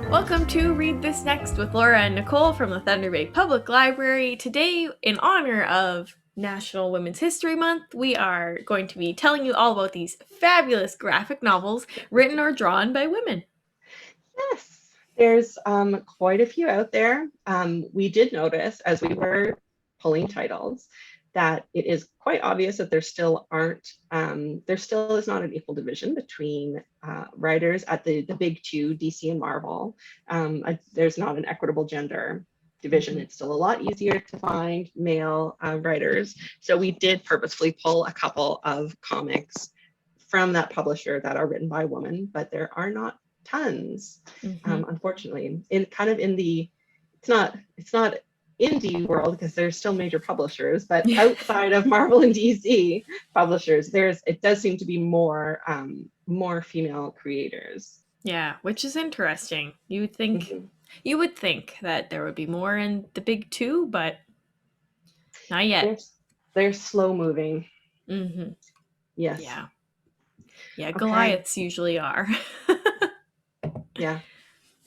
Welcome to Read This Next with Laura and Nicole from the Thunder Bay Public Library. Today, in honor of National Women's History Month, we are going to be telling you all about these fabulous graphic novels written or drawn by women. Yes, there's quite a few out there. We did notice as we were pulling titles that it is quite obvious that there still is not an equal division between writers at the big two, DC and Marvel. There's not an equitable gender division. It's still a lot easier to find male writers. So we did purposefully pull a couple of comics from that publisher that are written by women, but there are not tons, unfortunately. It's not indie world because there's still major publishers, but outside of Marvel and DC publishers, it does seem to be more female creators. Yeah, which is interesting. You would think that there would be more in the big two, but not yet. They're slow moving. Yes. Yeah. Yeah, okay. Goliaths usually are. Yeah.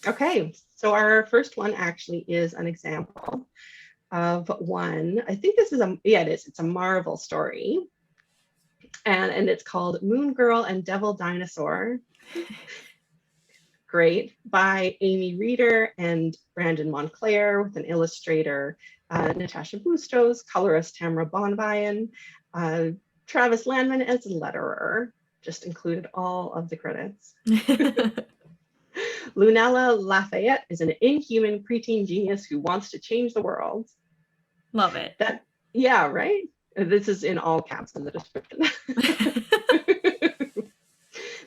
Okay, so our first one actually is an example of one. I think this is it's a Marvel story. And it's called Moon Girl and Devil Dinosaur. Great, by Amy Reeder and Brandon Montclair, with an illustrator, Natasha Bustos, colorist Tamara Bonvian, Travis Landman as a letterer. Just included all of the credits. Lunella Lafayette is an inhuman preteen genius who wants to change the world. Love it. Yeah, right? This is in all caps in the description.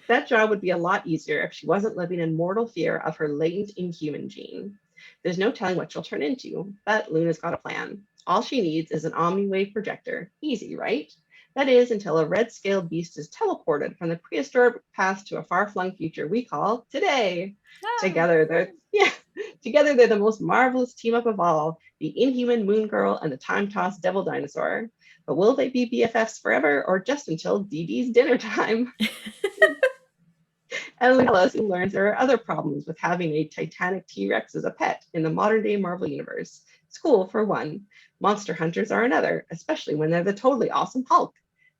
That job would be a lot easier if she wasn't living in mortal fear of her latent inhuman gene. There's no telling what she'll turn into, but Luna's got a plan. All she needs is an Omniwave projector. Easy, right? That is, until a red-scaled beast is teleported from the prehistoric past to a far-flung future we call today. Oh. Together, they're the most marvelous team-up of all, the inhuman Moon Girl and the time-tossed Devil Dinosaur. But will they be BFFs forever, or just until DD's dinner time? And Lunella soon learns there are other problems with having a Titanic T-Rex as a pet in the modern-day Marvel Universe. School, for one. Monster hunters are another, especially when they're the totally awesome Hulk.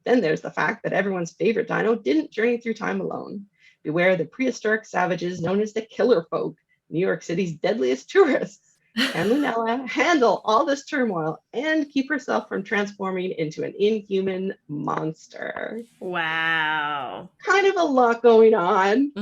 Then there's the fact that everyone's favorite dino didn't journey through time alone. Beware the prehistoric savages known as the Killer Folk, New York City's deadliest tourists. Can Lunella handle all this turmoil and keep herself from transforming into an inhuman monster? Wow. Kind of a lot going on.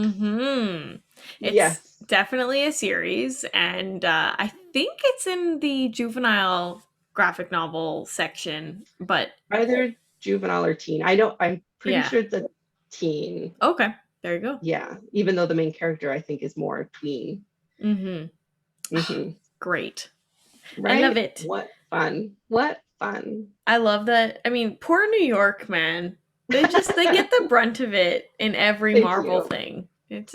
It's definitely a series, and I think it's in the juvenile graphic novel section, but either juvenile or teen. I'm pretty sure it's a teen. Okay, there you go. Yeah, even though the main character I think is more tween. Great. Right? I love it. What fun. I love that. I mean, poor New York, man. They get the brunt of it in every Marvel thing.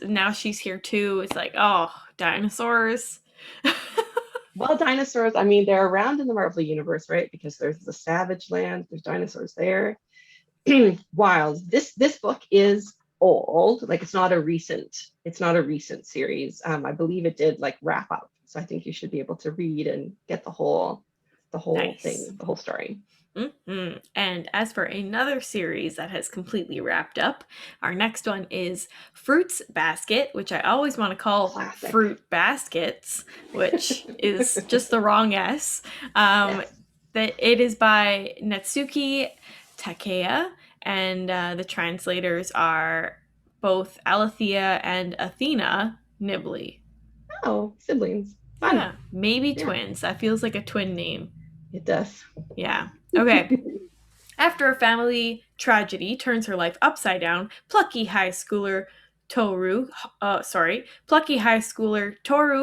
Now she's here too. It's like, oh, dinosaurs. Well, dinosaurs, I mean, they're around in the Marvel Universe, right? Because there's the Savage Land, there's dinosaurs there. Wild. This book is old. Like it's not a recent series. I believe it did like wrap up. So I think you should be able to read and get the whole nice. thing, the whole story. And as for another series that has completely wrapped up, our next one is Fruits Basket, which I always want to call Classic. Fruit Baskets, which is just the wrong S. Yes. It is by Natsuki Takea, and the translators are both Alethea and Athena Nibley. Oh, siblings. Fun. Yeah, maybe twins. That feels like a twin name. It does. Yeah. Okay. After a family tragedy turns her life upside down, plucky high schooler Toru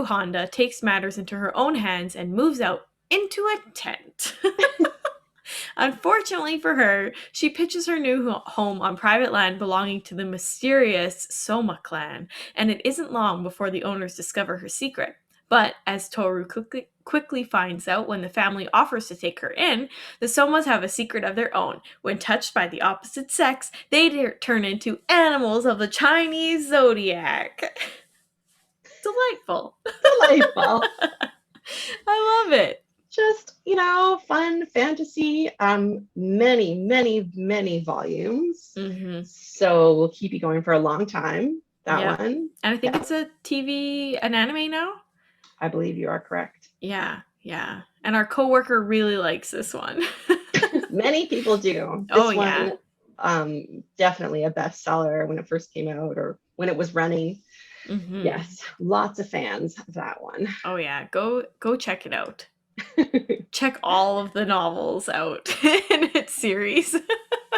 Honda takes matters into her own hands and moves out into a tent. Unfortunately for her, she pitches her new home on private land belonging to the mysterious Soma clan, and it isn't long before the owners discover her secret. But as Toru quickly finds out when the family offers to take her in, the Somas have a secret of their own. When touched by the opposite sex, they turn into animals of the Chinese zodiac. Delightful. Delightful. I love it. Just, fun fantasy. Many volumes. Mm-hmm. So we'll keep you going for a long time. That Yep. one. And I think it's an anime now. I believe you are correct. Yeah. And our coworker really likes this one. Many people do. This one, definitely a bestseller when it first came out or when it was running. Mm-hmm. Yes, lots of fans of that one. Oh yeah, go check it out. Check all of the novels out in its series.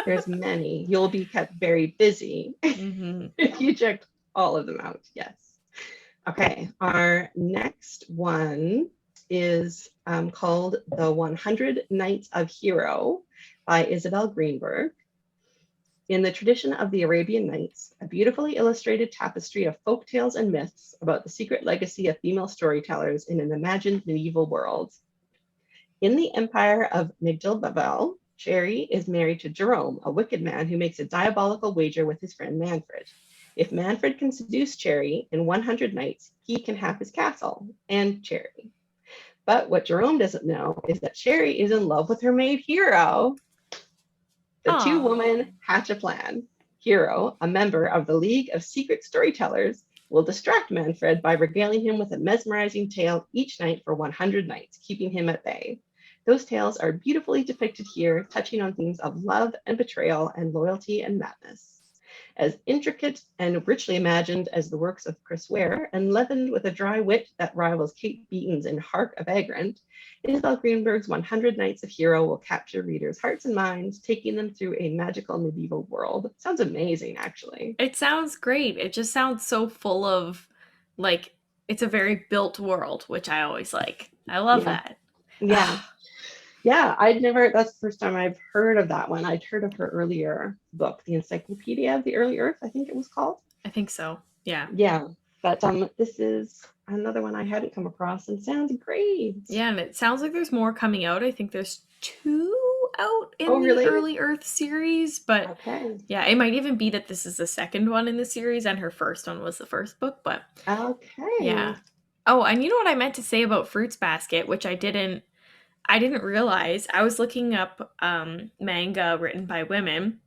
There's many. You'll be kept very busy if you check all of them out. Yes. Okay, our next one is called The 100 Nights of Hero by Isabel Greenberg. In the tradition of the Arabian Nights, a beautifully illustrated tapestry of folk tales and myths about the secret legacy of female storytellers in an imagined medieval world. In the empire of Migdal-Babel, Cherry is married to Jerome, a wicked man who makes a diabolical wager with his friend Manfred. If Manfred can seduce Cherry in 100 nights, he can have his castle and Cherry. But what Jerome doesn't know is that Cherry is in love with her maid Hero. The two women hatch a plan. Hero, a member of the League of Secret Storytellers, will distract Manfred by regaling him with a mesmerizing tale each night for 100 nights, keeping him at bay. Those tales are beautifully depicted here, touching on themes of love and betrayal and loyalty and madness. As intricate and richly imagined as the works of Chris Ware, and leavened with a dry wit that rivals Kate Beaton's in Hark a Vagrant, Isabel Greenberg's 100 Nights of Hero will capture readers' hearts and minds, taking them through a magical medieval world. It sounds amazing, actually. It sounds great. It just sounds so full of, it's a very built world, which I always like. I love that. Yeah. That's the first time I've heard of that one. I'd heard of her earlier book, The Encyclopedia of the Early Earth, I think it was called. I think so. Yeah. Yeah. But this is another one I hadn't come across and sounds great. Yeah, and it sounds like there's more coming out. I think there's 2 out in really? the Early Earth series, but yeah, it might even be that this is the second one in the series and her first one was the first book, but yeah. Oh, and you know what I meant to say about Fruits Basket, which I didn't realize. I was looking up manga written by women.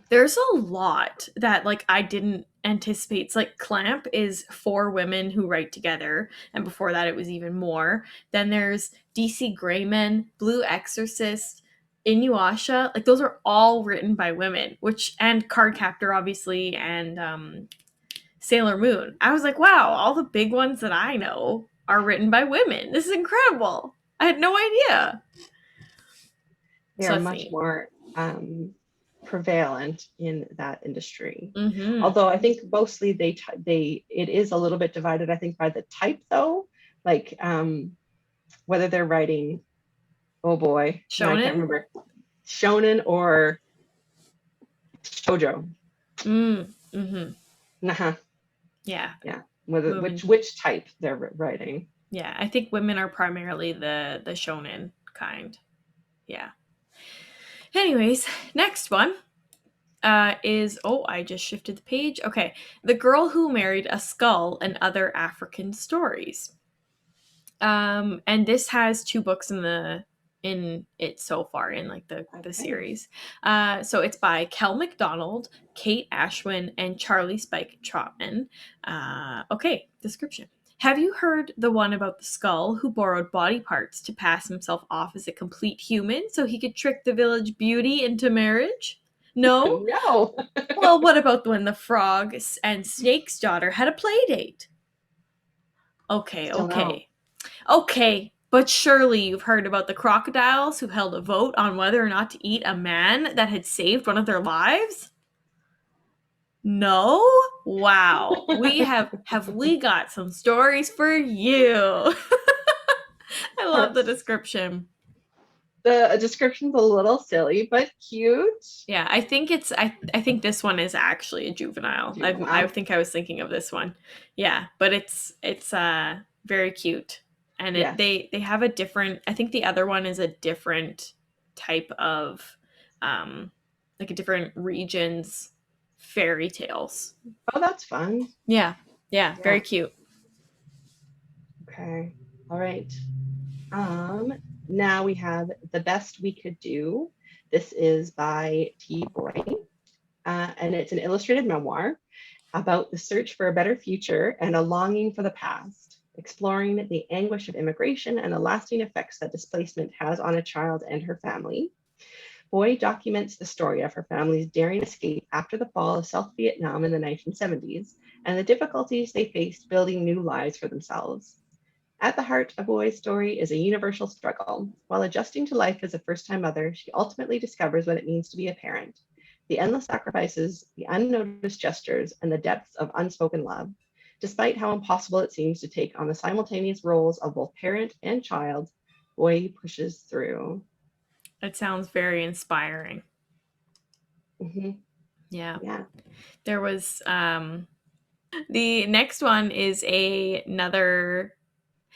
There's a lot that I didn't anticipate. It's like Clamp is 4 women who write together, and before that it was even more. Then there's DC Grayman, Blue Exorcist, Inuyasha. Those are all written by women, and Cardcaptor obviously, and Sailor Moon. I was like, wow, all the big ones that I know are written by women. This is incredible. I had no idea. They're much more prevalent in that industry. Although I think mostly it is a little bit divided, I think, by the type though. Whether they're writing, oh boy, shonen? I can't remember. Shonen or shoujo. Yeah. Whether which type they're writing. Yeah, I think women are primarily the shonen kind. Yeah. Anyways, next one is, I just shifted the page. Okay. The Girl Who Married a Skull and Other African Stories. And this has 2 books in it so far in the series. So it's by Kel McDonald, Kate Ashwin, and Charlie Spike Trotman. Okay, description. Have you heard the one about the skull who borrowed body parts to pass himself off as a complete human so he could trick the village beauty into marriage? No? No. Well, what about when the frog and snake's daughter had a play date? Okay. Okay, but surely you've heard about the crocodiles who held a vote on whether or not to eat a man that had saved one of their lives? No? Wow. We have we got some stories for you. I love the description. The description's a little silly, but cute. Yeah, I think I think this one is actually a juvenile. I think I was thinking of this one. Yeah, but it's very cute. And Yes. they have a different, I think the other one is a different type of like a different region's fairy tales. Oh, that's fun. Yeah. Yeah, Yeah. very cute. Okay. All right. Um, Now we have The Best We Could Do. This is by T. Boy, and it's an illustrated memoir about the search for a better future and a longing for the past, exploring the anguish of immigration and the lasting effects that displacement has on a child and her family. Boy documents the story of her family's daring escape after the fall of South Vietnam in the 1970s and the difficulties they faced building new lives for themselves. At the heart of Boy's story is a universal struggle. While adjusting to life as a first time mother, she ultimately discovers what it means to be a parent, the endless sacrifices, the unnoticed gestures, and the depths of unspoken love. Despite how impossible it seems to take on the simultaneous roles of both parent and child, Boy pushes through. It sounds very inspiring. Mhm. Yeah. Yeah, There was the next one is another.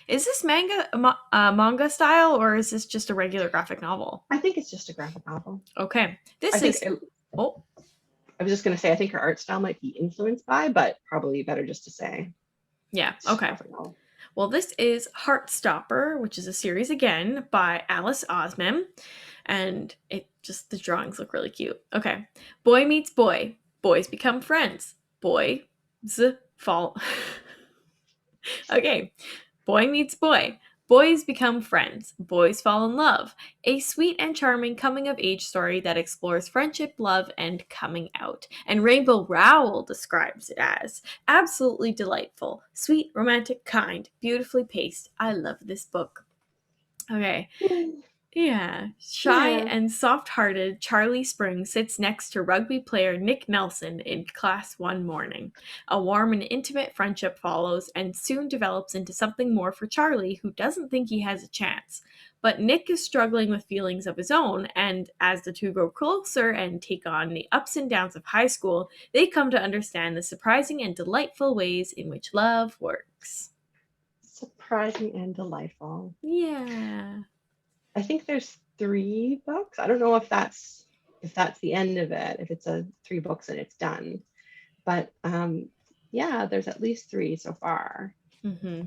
Is this manga style, or is this just a regular graphic novel? I think it's just a graphic novel. Okay. I This think is oh, I was just going to say I think her art style might be influenced by, but probably better just to say yeah. it's Okay. graphic novel. Well, this is Heartstopper, which is a series again by Alice Osman, and it just the drawings look really cute. Okay. Boy meets boy. Boys become friends. Boys fall. Okay. Boy meets boy. Boys become friends. Boys fall in love. A sweet and charming coming of age story that explores friendship, love, and coming out. And Rainbow Rowell describes it as absolutely delightful, sweet, romantic, kind, beautifully paced. I love this book. Okay. Yeah. Shy Yeah. and soft hearted, Charlie Spring sits next to rugby player Nick Nelson in class one morning. A warm and intimate friendship follows and soon develops into something more for Charlie, who doesn't think he has a chance. But Nick is struggling with feelings of his own, and as the two grow closer and take on the ups and downs of high school, they come to understand the surprising and delightful ways in which love works. Surprising and delightful. Yeah. I think there's 3 books. I don't know if that's the end of it, if it's a 3 books and it's done. But yeah, there's at least 3 so far.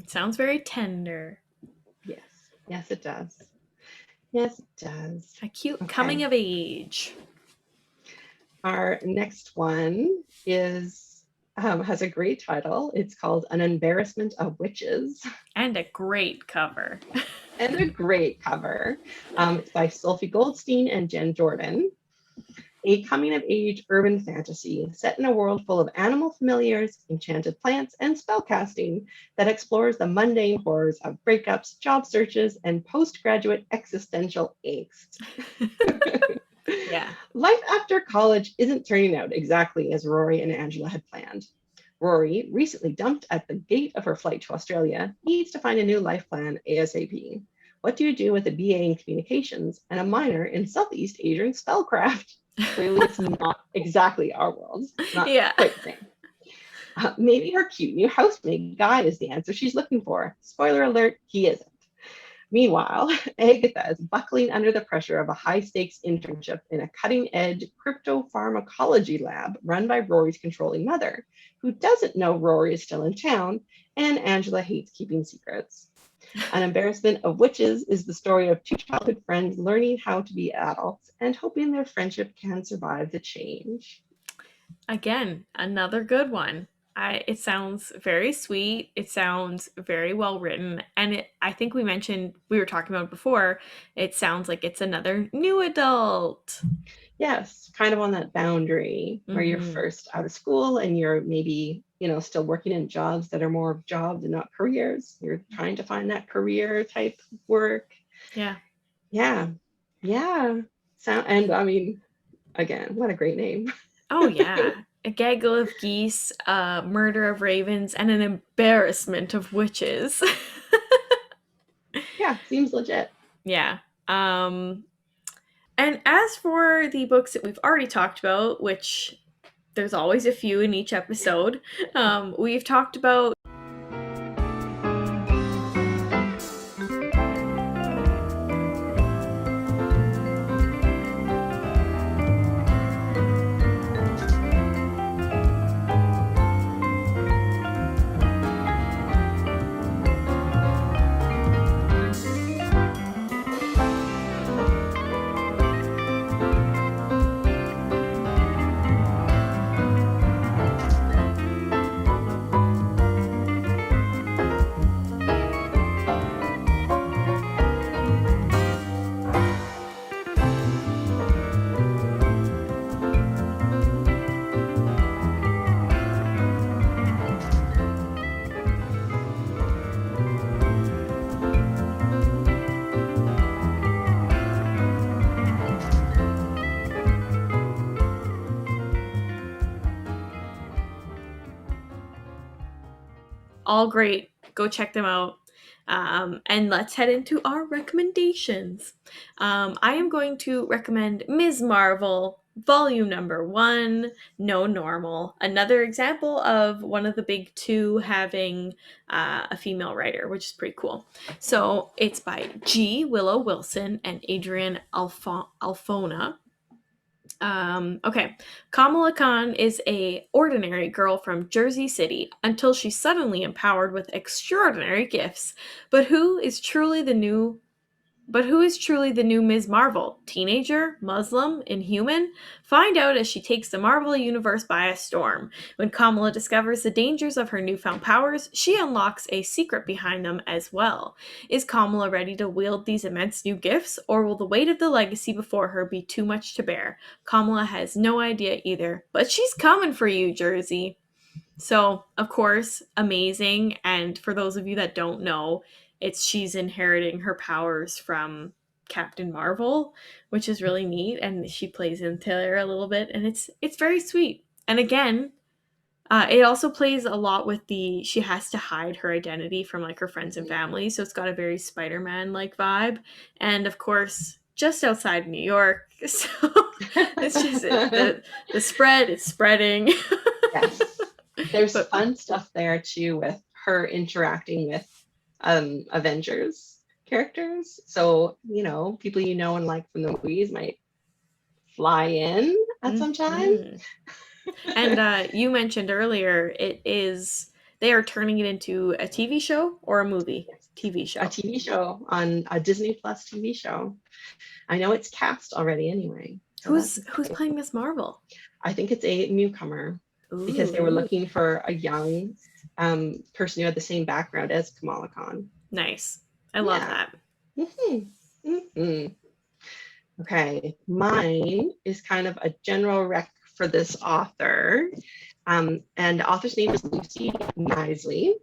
Sounds very tender. Yes. Yes, it does. Yes, it does. A cute coming Okay. of age. Our next one is has a great title. It's called An Embarrassment of Witches. And a great cover. And a great cover. It's by Sophie Goldstein and Jen Jordan. A coming of age urban fantasy set in a world full of animal familiars, enchanted plants, and spellcasting that explores the mundane horrors of breakups, job searches, and postgraduate existential angst. Yeah. Life after college isn't turning out exactly as Rory and Angela had planned. Rory, recently dumped at the gate of her flight to Australia, needs to find a new life plan ASAP. What do you do with a BA in communications and a minor in Southeast Asian spellcraft? Clearly, it's not exactly our world. Not Yeah. quite the same. Maybe her cute new housemate guy is the answer she's looking for. Spoiler alert, he isn't. Meanwhile, Agatha is buckling under the pressure of a high stakes internship in a cutting edge cryptopharmacology lab run by Rory's controlling mother, who doesn't know Rory is still in town, and Angela hates keeping secrets. An Embarrassment of Witches is the story of 2 childhood friends learning how to be adults and hoping their friendship can survive the change. Again, another good one. It sounds very sweet. It sounds very well written. And I think we were talking about it before, it sounds like it's another new adult. Yes, kind of on that boundary where you're Mm-hmm. first out of school and you're maybe, still working in jobs that are more jobs and not careers. You're trying to find that career type work. Yeah. Yeah. Yeah. And I mean, again, what a great name. Oh, yeah. A gaggle of geese, a murder of ravens, and an embarrassment of witches. Yeah, seems legit. Yeah. And as for the books that we've already talked about, which there's always a few in each episode, we've talked about all great. Go check them out. And let's head into our recommendations. I am going to recommend Ms. Marvel, volume number 1, No Normal. Another example of one of the big two having a female writer, which is pretty cool. So it's by G. Willow Wilson and Adrian Alfona. Okay. Kamala Khan is a ordinary girl from Jersey City until she's suddenly empowered with extraordinary gifts. But who is truly the new but who is truly the new Ms. Marvel? Teenager? Muslim? Inhuman? Find out as she takes the Marvel universe by a storm. When Kamala discovers the dangers of her newfound powers, she unlocks a secret behind them as well. Is Kamala ready to wield these immense new gifts, or will the weight of the legacy before her be too much to bear? Kamala has no idea either, but she's coming for you, Jersey. So, of course, amazing. And for those of you that don't know, she's inheriting her powers from Captain Marvel, which is really neat. And she plays into her a little bit, and it's very sweet. And again, it also plays a lot with she has to hide her identity from like her friends and family, so it's got a very Spider-Man like vibe. And of course, just outside New York, so it's just the spread is spreading. Yes. There's But fun stuff there too with her interacting with Avengers characters. So, people and like from the movies might fly in at some time. Mhm. And you mentioned earlier they are turning it into a TV show or a movie? Yes. TV show. A TV show on a Disney Plus TV show. I know it's cast already anyway. So Who's playing Miss Marvel? I think it's a newcomer. Ooh. Because they were looking for a young person who had the same background as Kamala Khan. Nice. I love that. Mm-hmm. Mm-hmm. Okay, mine is kind of a general rec for this author. And the author's name is Lucy Knisley.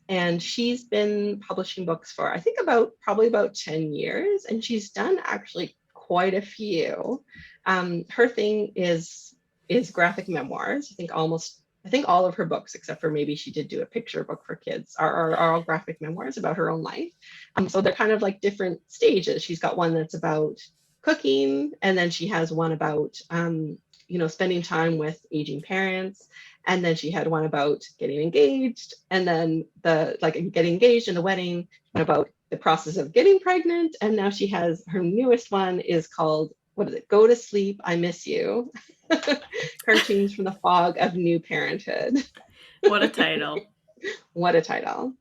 And she's been publishing books for, I think, probably about 10 years. And she's done actually quite a few. Her thing is graphic memoirs. I think all of her books, except for maybe she did do a picture book for kids, are all graphic memoirs about her own life. So they're kind of like different stages. She's got one that's about cooking, and then she has one about spending time with aging parents, and then she had one about getting engaged, and then getting engaged and the wedding, and about the process of getting pregnant, and now she has her newest one is called, what is it? Go to Sleep, I Miss You. Cartoons from the Fog of New Parenthood. What a title. What a title.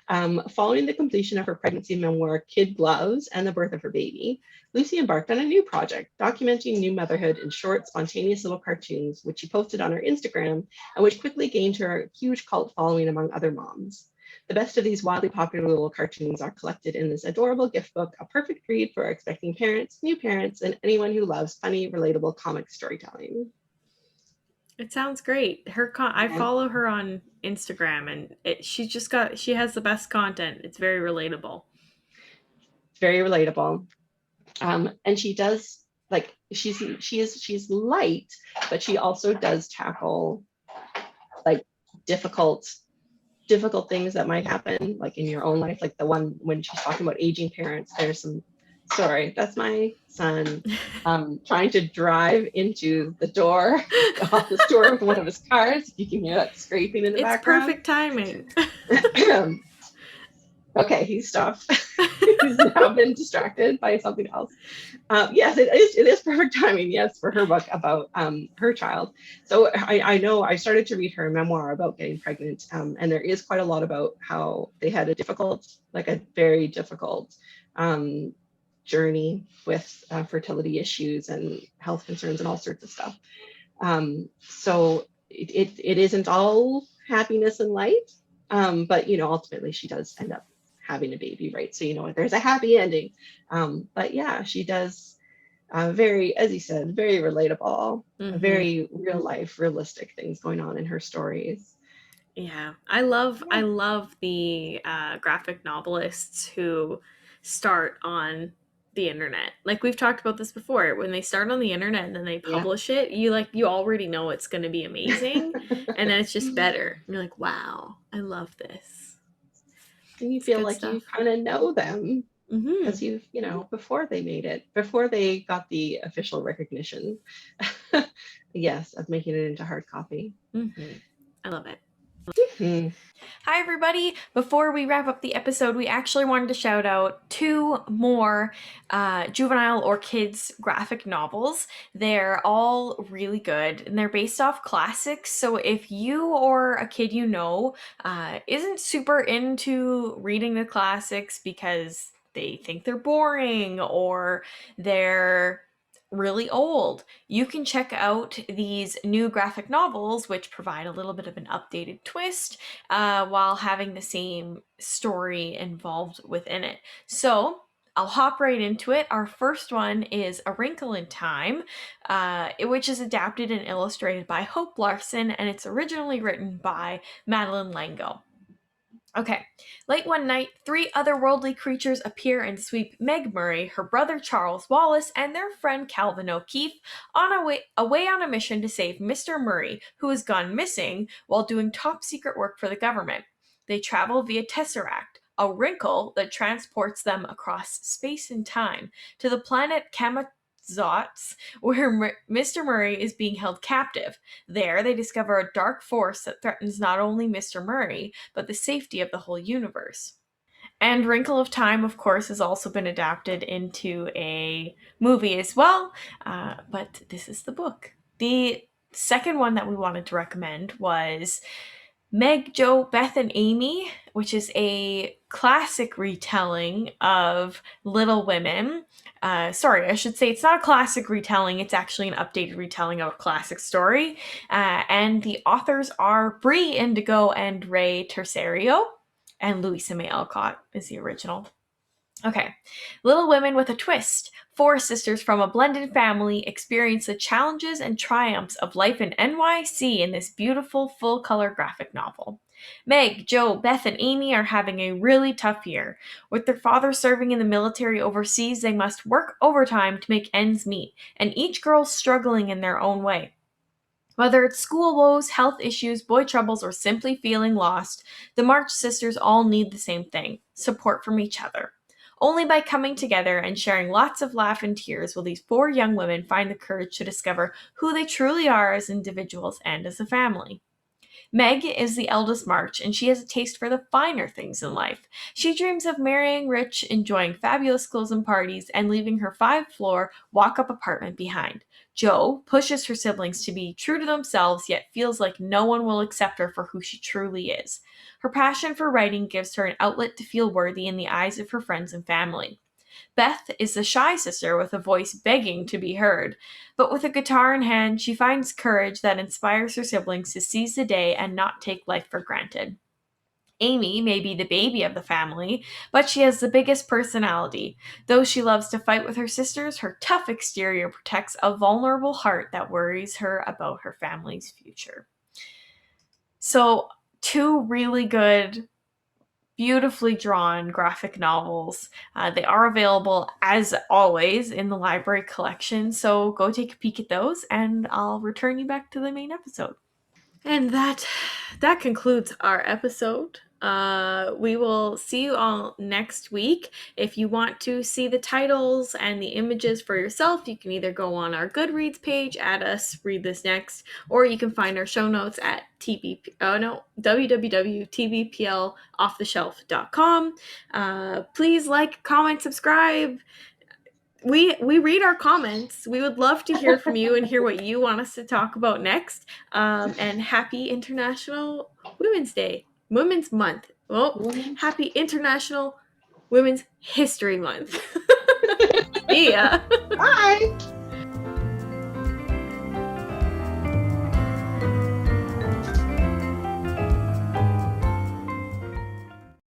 Following the completion of her pregnancy memoir, Kid Gloves, and the birth of her baby, Lucy embarked on a new project, documenting new motherhood in short, spontaneous little cartoons, which she posted on her Instagram, and which quickly gained her a huge cult following among other moms. The best of these wildly popular little cartoons are collected in this adorable gift book, a perfect read for expecting parents, new parents, and anyone who loves funny, relatable comic storytelling. It sounds great. I follow her on Instagram, and she has the best content. It's very relatable. Very relatable. And she does she's light, but she also does tackle like difficult things that might happen like in your own life, like the one when she's talking about aging parents. There's some sorry, that's my son trying to drive into the office door of one of his cars. If you can hear that scraping in the background. It's perfect timing. Okay, he stopped. He's now been distracted by something else. Yes, it is perfect timing, yes, for her book about her child. So I know I started to read her memoir about getting pregnant, and there is quite a lot about how they had a very difficult journey with fertility issues and health concerns and all sorts of stuff. So it isn't all happiness and light, but ultimately she does end up having a baby, right? So there's a happy ending. But yeah, she does very, as you said, very relatable, very real life, realistic things going on in her stories. Yeah, I love the graphic novelists who start on the internet. Like we've talked about this before. When they start on the internet and then they Yeah. publish it, you already know it's going to be amazing, and then it's just better. You're like, wow, I love this. And you It's feel good like you stuff. kind of know them Mm-hmm. because before they made it, before they got the official recognition, yes, of making it into hard copy. Mm-hmm. I love it. Hmm. Hi, everybody. Before we wrap up the episode, we actually wanted to shout out 2 more juvenile or kids graphic novels. They're all really good, and they're based off classics. So if you or a kid you know isn't super into reading the classics because they think they're boring or they're really old, you can check out these new graphic novels, which provide a little bit of an updated twist while having the same story involved within it. So I'll hop right into it. Our first one is A Wrinkle in Time, which is adapted and illustrated by Hope Larson, and it's originally written by Madeline Lango. Okay. Late one night, 3 otherworldly creatures appear and sweep Meg Murray, her brother Charles Wallace, and their friend Calvin O'Keefe away on a mission to save Mr. Murray, who has gone missing while doing top secret work for the government. They travel via Tesseract, a wrinkle that transports them across space and time to the planet Kamazots, where Mr. Murray is being held captive. There, they discover a dark force that threatens not only Mr. Murray, but the safety of the whole universe. And Wrinkle of Time, of course, has also been adapted into a movie as well, but this is the book. The second one that we wanted to recommend was Meg, Jo, Beth and Amy, which is a classic retelling of Little Women. Sorry, I should say it's not a classic retelling, it's actually an updated retelling of a classic story. And the authors are Brie Indigo and Ray Tercerio, and Louisa May Alcott is the original. Okay. Little Women with a Twist. 4 sisters from a blended family experience the challenges and triumphs of life in NYC in this beautiful full color graphic novel. Meg, Jo, Beth, and Amy are having a really tough year. With their father serving in the military overseas, they must work overtime to make ends meet, and each girl struggling in their own way. Whether it's school woes, health issues, boy troubles, or simply feeling lost, the March sisters all need the same thing: support from each other. Only by coming together and sharing lots of laugh and tears will these 4 young women find the courage to discover who they truly are as individuals and as a family. Meg is the eldest March, and she has a taste for the finer things in life. She dreams of marrying rich, enjoying fabulous closing parties, and leaving her 5-floor walk-up apartment behind. Jo pushes her siblings to be true to themselves, yet feels like no one will accept her for who she truly is. Her passion for writing gives her an outlet to feel worthy in the eyes of her friends and family. Beth is the shy sister with a voice begging to be heard, but with a guitar in hand, she finds courage that inspires her siblings to seize the day and not take life for granted. Amy may be the baby of the family, but she has the biggest personality. Though she loves to fight with her sisters, her tough exterior protects a vulnerable heart that worries her about her family's future. So, 2 really good, beautifully drawn graphic novels. They are available, as always, in the library collection, so go take a peek at those, and I'll return you back to the main episode. And that concludes our episode. We will see you all next week. If you want to see the titles and the images for yourself, you can either go on our Goodreads page, add us, read this next, or you can find our show notes at www.tvplofftheshelf.com. Please like, comment, subscribe. We read our comments. We would love to hear from you and hear what you want us to talk about next. And happy International Women's Day, Women's Month. Well, happy International Women's History Month. See ya. Bye.